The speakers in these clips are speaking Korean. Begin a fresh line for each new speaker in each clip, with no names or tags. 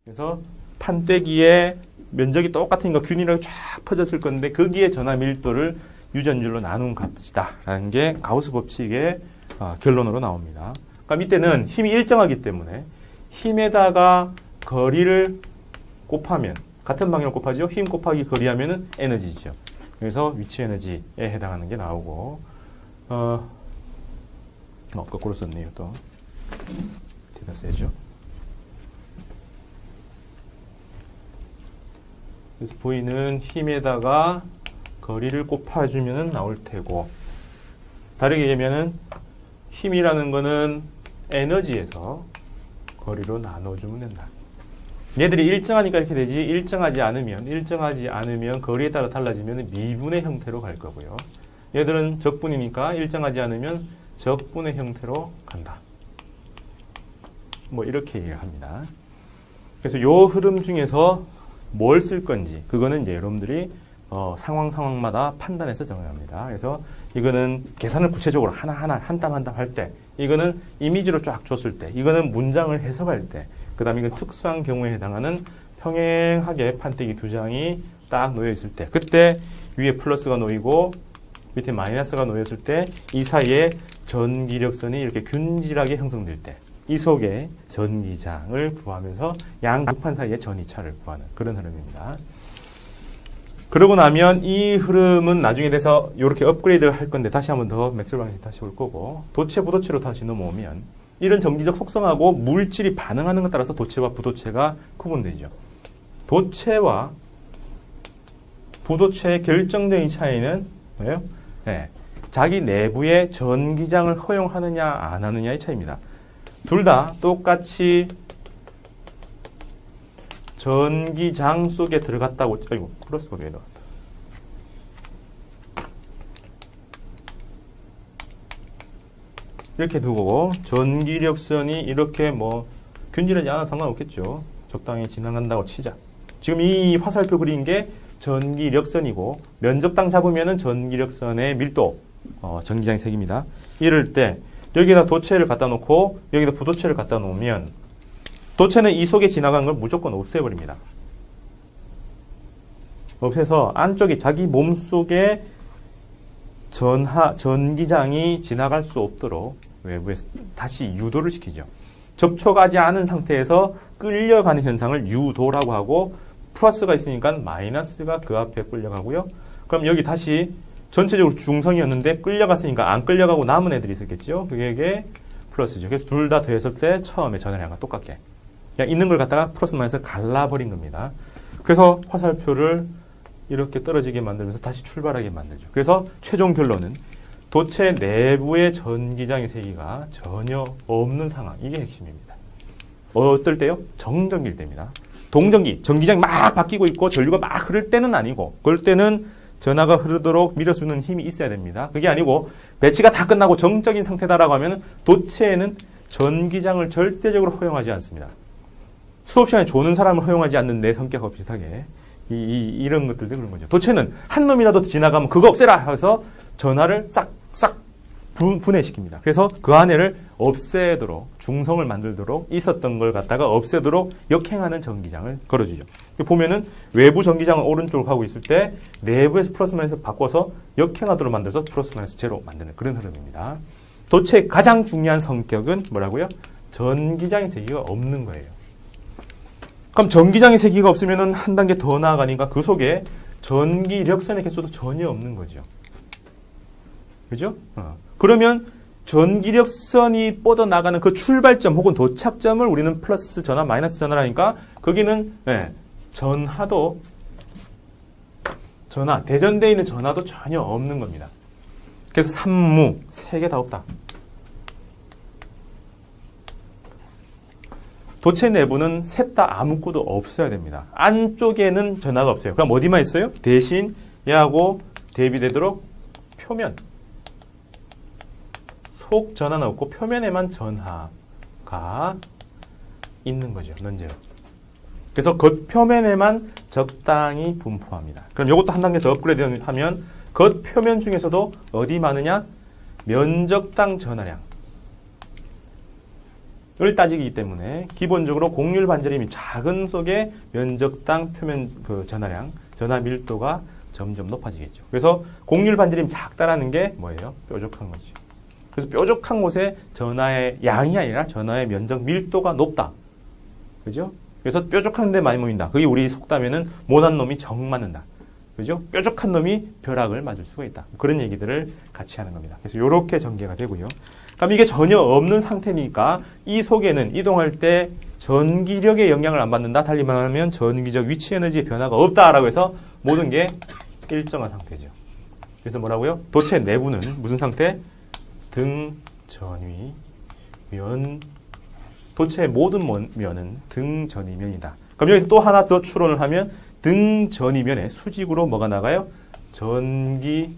그래서 판때기의 면적이 똑같으니까 균일하게 쫙 퍼졌을 건데 거기에 전하 밀도를 유전율로 나눈 값이다 라는 게 가우스 법칙의 결론으로 나옵니다. 그러니까 밑에는 힘이 일정하기 때문에 힘에다가 거리를 곱하면 같은 방향을 곱하죠. 힘 곱하기 거리 하면은 에너지죠. 그래서 위치 에너지에 해당하는 게 나오고 거꾸로 썼네요. 또 뒤다 세죠. 그래서 보이는 힘에다가 거리를 곱해주면 나올 테고, 다르게 얘기하면은 힘이라는 거는 에너지에서 거리로 나눠주면 된다. 얘들이 일정하니까 이렇게 되지, 일정하지 않으면 거리에 따라 달라지면 미분의 형태로 갈 거고요. 얘들은 적분이니까 일정하지 않으면 적분의 형태로 간다. 뭐 이렇게 얘기를 합니다. 그래서 요 흐름 중에서 뭘 쓸 건지 그거는 이제 여러분들이 상황마다 판단해서 정합니다. 그래서 이거는 계산을 구체적으로 하나하나 한 땀 한 땀 할 때, 이거는 이미지로 쫙 줬을 때, 이거는 문장을 해석할 때, 그 다음에 이건 특수한 경우에 해당하는 평행하게 판때기 두 장이 딱 놓여 있을 때, 그때 위에 플러스가 놓이고 밑에 마이너스가 놓였을 때 이 사이에 전기력선이 이렇게 균질하게 형성될 때, 이 속에 전기장을 구하면서 양극판 사이의 전이차를 구하는 그런 흐름입니다. 그러고 나면 이 흐름은 나중에 돼서 이렇게 업그레이드를 할 건데 다시 한번 더 맥스웰 방식 다시 올 거고, 도체, 부도체로 다시 넘어오면 이런 전기적 속성하고 물질이 반응하는 것에 따라서 도체와 부도체가 구분되죠. 도체와 부도체의 결정적인 차이는 뭐예요? 네, 자기 내부의 전기장을 허용하느냐 안 하느냐의 차이입니다. 둘 다 똑같이 전기장 속에 들어갔다고, 아이고, 플러스가 왜 나왔다. 이렇게 두고, 전기력선이 이렇게 뭐, 균질하지 않아도 상관없겠죠. 적당히 지나간다고 치자. 지금 이 화살표 그린 게 전기력선이고, 면적당 잡으면은 전기력선의 밀도, 전기장의 색입니다. 이럴 때, 여기다 도체를 갖다 놓고, 여기다 부도체를 갖다 놓으면, 도체는 이 속에 지나간 걸 무조건 없애버립니다. 없애서 안쪽에 자기 몸속에 전기장이 지나갈 수 없도록 외부에 다시 유도를 시키죠. 접촉하지 않은 상태에서 끌려가는 현상을 유도라고 하고, 플러스가 있으니까 마이너스가 그 앞에 끌려가고요. 그럼 여기 다시 전체적으로 중성이었는데 끌려갔으니까 안 끌려가고 남은 애들이 있었겠죠. 그게 플러스죠. 그래서 둘 다 더했을 때 처음에 전화량과 똑같게 그냥 있는 걸 갖다가 플러스 마이너스 갈라버린 겁니다. 그래서 화살표를 이렇게 떨어지게 만들면서 다시 출발하게 만들죠. 그래서 최종 결론은 도체 내부의 전기장의 세기가 전혀 없는 상황. 이게 핵심입니다. 어떨 때요? 정전기일 때입니다. 동전기, 전기장이 막 바뀌고 있고 전류가 막 흐를 때는 아니고, 그럴 때는 전하가 흐르도록 밀어주는 힘이 있어야 됩니다. 그게 아니고 배치가 다 끝나고 정적인 상태다라고 하면 도체에는 전기장을 절대적으로 허용하지 않습니다. 수업 시간에 조는 사람을 허용하지 않는 내 성격하고 비슷하게 이런 것들도 그런 거죠. 도체는 한 놈이라도 지나가면 그거 없애라 해서 전하를 싹싹 분해시킵니다. 그래서 그 안에를 없애도록, 중성을 만들도록 있었던 걸 갖다가 없애도록 역행하는 전기장을 걸어주죠. 보면은 외부 전기장은 오른쪽으로 가고 있을 때 내부에서 플러스 마이너스 바꿔서 역행하도록 만들어서 플러스 마이너스 제로 만드는 그런 흐름입니다. 도체의 가장 중요한 성격은 뭐라고요? 전기장의 세기가 없는 거예요. 그럼 전기장의 세기가 없으면 한 단계 더 나아가니까 그 속에 전기력선의 개수도 전혀 없는 거죠. 그죠? 그러면 전기력선이 뻗어나가는 그 출발점 혹은 도착점을 우리는 플러스 전하, 마이너스 전하라니까 거기는 전하도, 대전되어 있는 전하도 전혀 없는 겁니다. 그래서 산무, 세 개 다 없다. 도체 내부는 셋 다 아무것도 없어야 됩니다. 안쪽에는 전하가 없어요. 그럼 어디만 있어요? 대신 얘하고 대비되도록 표면. 속 전하는 없고 표면에만 전하가 있는 거죠. 넌제로. 그래서 겉표면에만 적당히 분포합니다. 그럼 이것도 한 단계 더 업그레이드 하면 겉표면 중에서도 어디 많으냐? 면적당 전하량. 따지기 때문에 기본적으로 곡률 반절임이 작은 속의 면적당 표면 전하량, 전하 밀도가 점점 높아지겠죠. 그래서 곡률 반절임이 작다라는 게 뭐예요? 뾰족한 거죠. 그래서 뾰족한 곳에 전하의 양이 아니라 전하의 면적 밀도가 높다. 그죠? 그래서 뾰족한 데 많이 모인다. 그게 우리 속담에는 못한 놈이 정 맞는다. 그죠? 뾰족한 놈이 벼락을 맞을 수가 있다. 그런 얘기들을 같이 하는 겁니다. 그래서 이렇게 전개가 되고요. 그럼 이게 전혀 없는 상태니까 이 속에는 이동할 때 전기력의 영향을 안 받는다. 달리 말하면 전기적 위치 에너지의 변화가 없다라고 해서 모든 게 일정한 상태죠. 그래서 뭐라고요? 도체 내부는 무슨 상태? 등, 전위, 면, 도체의 모든 면은 등, 전위면이다. 그럼 여기서 또 하나 더 추론을 하면 등, 전위면에 수직으로 뭐가 나가요? 전기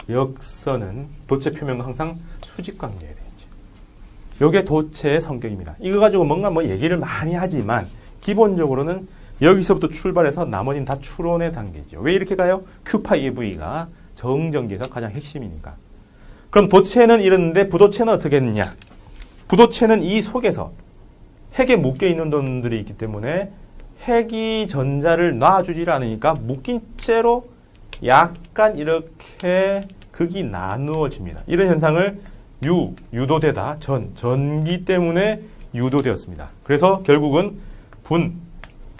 역선은 도체 표면과 항상 수직 관계에 되죠. 이게 도체의 성격입니다. 이거 가지고 뭔가 얘기를 많이 하지만 기본적으로는 여기서부터 출발해서 나머지는 다 추론의 단계죠. 왜 이렇게 가요? Q파이 V가 정전기에서 가장 핵심이니까. 그럼 도체는 이랬는데 부도체는 어떻게 했느냐? 부도체는 이 속에서 핵에 묶여있는 놈들이 있기 때문에 핵이 전자를 놔주질 않으니까 묶인 채로 약간 이렇게 극이 나누어집니다. 이런 현상을 유도되다, 전기 때문에 유도되었습니다. 그래서 결국은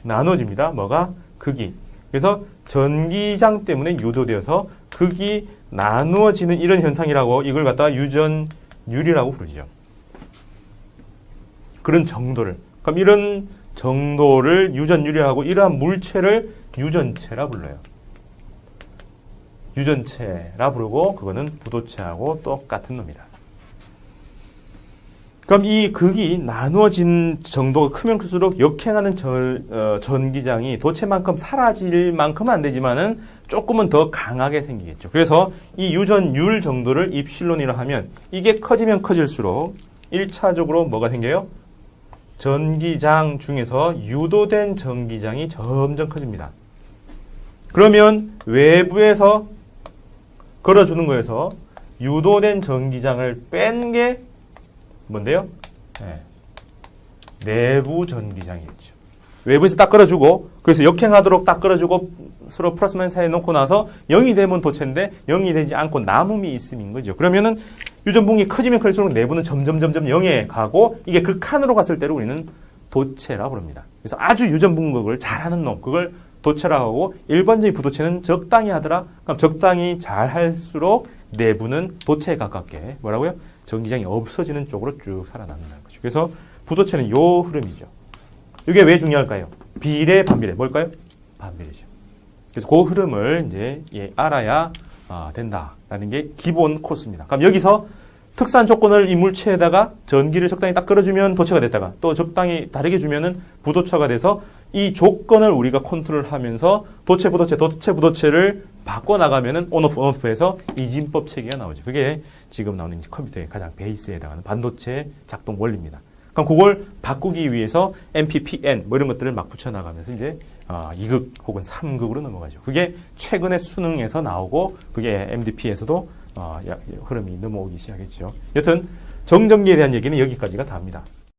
나눠집니다. 뭐가? 극이. 그래서 전기장 때문에 유도되어서 극이 나누어지는 이런 현상이라고 이걸 갖다가 유전율이라고 부르죠. 그런 정도를. 그럼 이런 정도를 유전율이라고 이러한 물체를 유전체라 불러요. 유전체라 부르고 그거는 부도체하고 똑같은 놈이다. 그럼 이 극이 나누어진 정도가 크면 클수록 역행하는 전기장이 도체만큼 사라질 만큼은 안 되지만은 조금은 더 강하게 생기겠죠. 그래서 이 유전율 정도를 입실론이라 하면 이게 커지면 커질수록 1차적으로 뭐가 생겨요? 전기장 중에서 유도된 전기장이 점점 커집니다. 그러면 외부에서 걸어주는 거에서 유도된 전기장을 뺀 게 뭔데요? 네. 내부 전기장이겠죠. 외부에서 딱 끌어주고, 그래서 역행하도록 딱 끌어주고, 서로 플러스 마이너스 사이에 놓고 나서 0이 되면 도체인데 0이 되지 않고 남음이 있음인 거죠. 그러면은 유전분기 커지면 클수록 내부는 점점 0에 가고, 이게 극한으로 갔을 때를 우리는 도체라 부릅니다. 그래서 아주 유전분극을 잘하는 놈, 그걸 도체라고 하고, 일반적인 부도체는 적당히 하더라. 그럼 적당히 잘 할수록 내부는 도체에 가깝게 뭐라고요? 전기장이 없어지는 쪽으로 쭉 살아남는다는 거죠. 그래서 부도체는 요 흐름이죠. 이게 왜 중요할까요? 비례, 반비례. 뭘까요? 반비례죠. 그래서 그 흐름을 이제 알아야 된다라는 게 기본 코스입니다. 그럼 여기서 특수한 조건을 이 물체에다가 전기를 적당히 딱 끌어주면 도체가 됐다가 또 적당히 다르게 주면은 부도체가 돼서 이 조건을 우리가 컨트롤하면서 도체, 부도체를 바꿔나가면은 온오프에서 이진법 체계가 나오죠. 그게 지금 나오는 컴퓨터의 가장 베이스에 해당하는 반도체 작동 원리입니다. 그럼 그걸 바꾸기 위해서 MPPN 이런 것들을 막 붙여나가면서 이제 2극 혹은 3극으로 넘어가죠. 그게 최근에 수능에서 나오고 그게 MDP에서도 흐름이 넘어오기 시작했죠. 여튼 정전기에 대한 얘기는 여기까지가 다입니다.